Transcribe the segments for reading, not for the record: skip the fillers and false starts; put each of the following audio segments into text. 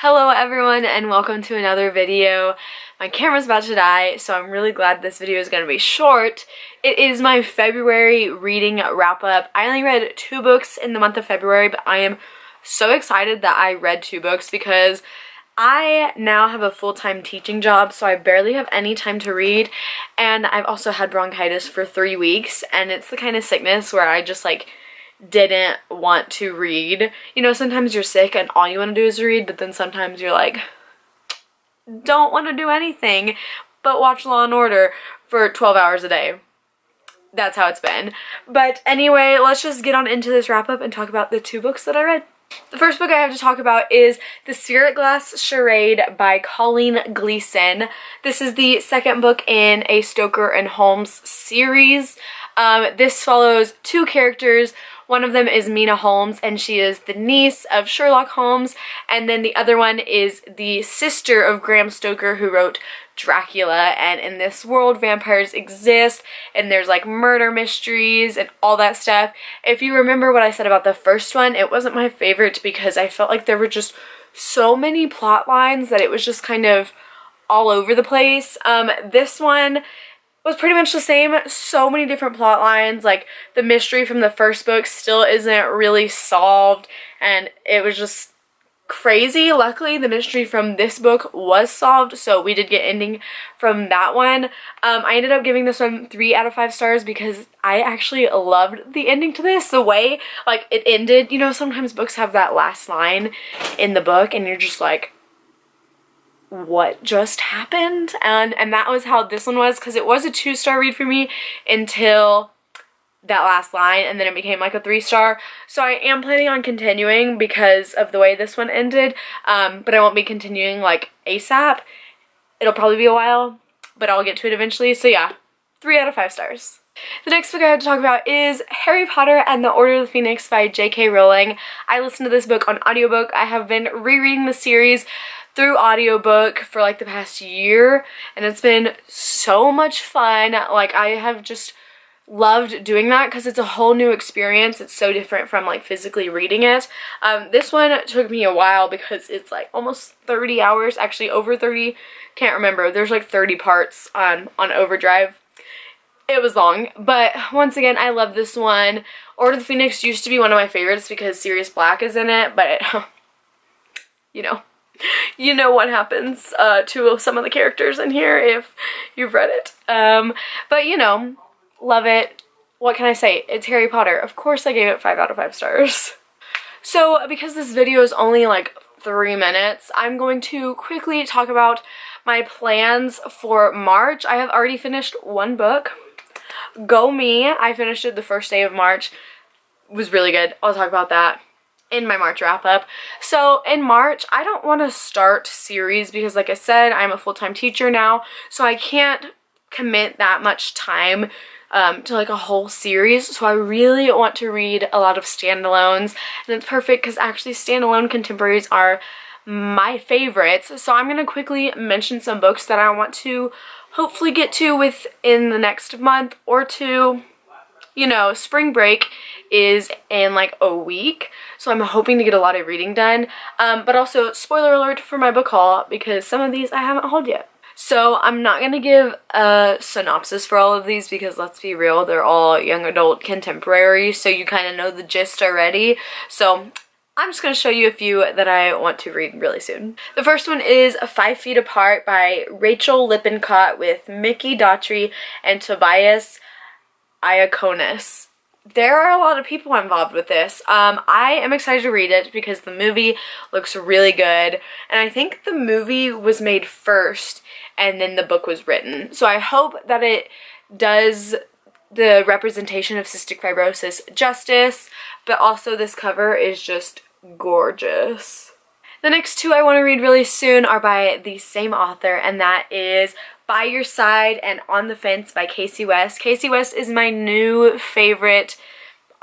Hello everyone and welcome to another video. My camera's about to die, so I'm really glad this video is going to be short. It is my February reading wrap-up. I only read 2 books in the month of February, but I am so excited that I read 2 books because I now have a full-time teaching job, so I barely have any time to read, and I've also had bronchitis for 3 weeks, and it's the kind of sickness where I just didn't want to read. You know, sometimes you're sick and all you want to do is read, but then sometimes you're like, don't want to do anything but watch Law and Order for 12 hours a day. That's how it's been. But anyway, let's just get on into this wrap up and talk about the 2 books that I read. The first book I have to talk about is The Spirit Glass Charade by Colleen Gleason. This is the second book in a Stoker and Holmes series. This follows 2 characters. One of them is Mina Holmes, and she is the niece of Sherlock Holmes, and then the other one is the sister of Bram Stoker, who wrote Dracula. And in this world, vampires exist, and there's murder mysteries and all that stuff. If you remember what I said about the first one, it wasn't my favorite because I felt like there were just so many plot lines that it was just kind of all over the place. This one was pretty much the same. So many different plot lines. The mystery from the first book still isn't really solved, and it was just crazy. Luckily, the mystery from this book was solved, so we did get ending from that one. I ended up giving this one 3 out of 5 stars because I actually loved the ending to this. The way it ended, you know, sometimes books have that last line in the book and you're just like, what just happened? And that was how this one was, because it was a 2-star read for me until that last line, and then it became a 3-star. So I am planning on continuing because of the way this one ended, but I won't be continuing ASAP. It'll probably be a while, but I'll get to it eventually. So yeah, 3 out of 5 stars. The next book I have to talk about is Harry Potter and the Order of the Phoenix by J.K. Rowling. I listened to this book on audiobook. I have been rereading the series through audiobook for the past year, and it's been so much fun. I have just loved doing that because it's a whole new experience. It's so different from physically reading it. This one took me a while because it's almost 30 hours, actually over 30, can't remember. There's 30 parts on Overdrive. It was long, but once again, I love this one. Order of the Phoenix used to be one of my favorites because Sirius Black is in it, but you know what happens to some of the characters in here if you've read it. But love it. What can I say? It's Harry Potter. Of course I gave it 5 out of 5 stars. So because this video is only 3 minutes, I'm going to quickly talk about my plans for March. I have already finished 1 book. Go Me. I finished it the first day of March. It was really good. I'll talk about that in my March wrap up. So in March, I don't want to start series because like I said, I'm a full-time teacher now, so I can't commit that much time to a whole series. So I really want to read a lot of standalones, and it's perfect because actually standalone contemporaries are my favorites. So I'm going to quickly mention some books that I want to hopefully get to within the next month or 2. You know, spring break is in a week, so I'm hoping to get a lot of reading done. But also, spoiler alert for my book haul, because some of these I haven't hauled yet. So I'm not going to give a synopsis for all of these because let's be real, they're all young adult contemporary, so you kind of know the gist already. So I'm just going to show you a few that I want to read really soon. The first one is 5 Feet Apart by Rachel Lippincott with Mickey Daughtry and Tobias Iaconis. There are a lot of people involved with this. I am excited to read it because the movie looks really good, and I think the movie was made first and then the book was written. So I hope that it does the representation of cystic fibrosis justice, but also this cover is just gorgeous. The next 2 I want to read really soon are by the same author, and that is By Your Side and On the Fence by Casey West. Casey West is my new favorite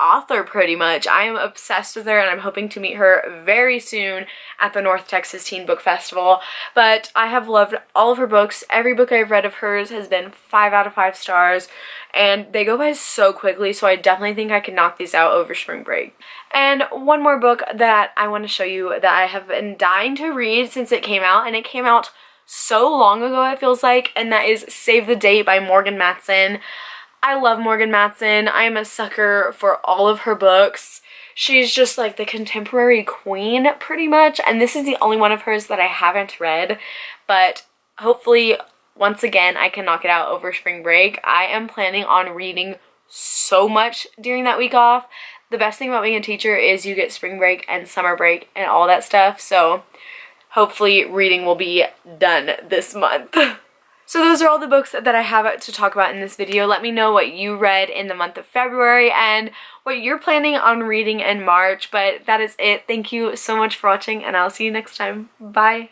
author pretty much. I am obsessed with her and I'm hoping to meet her very soon at the North Texas Teen Book Festival. But I have loved all of her books. Every book I've read of hers has been 5 out of 5 stars, and they go by so quickly, so I definitely think I can knock these out over spring break. And one more book that I want to show you that I have been dying to read since it came out, and it came out so long ago it feels like, and that is Save the Date by Morgan Matson. I love Morgan Matson. I am a sucker for all of her books. She's just like the contemporary queen pretty much, and this is the only one of hers that I haven't read, but hopefully once again I can knock it out over spring break. I am planning on reading so much during that week off. The best thing about being a teacher is you get spring break and summer break and all that stuff, so hopefully reading will be done this month. So those are all the books that I have to talk about in this video. Let me know what you read in the month of February and what you're planning on reading in March. But that is it. Thank you so much for watching, and I'll see you next time. Bye!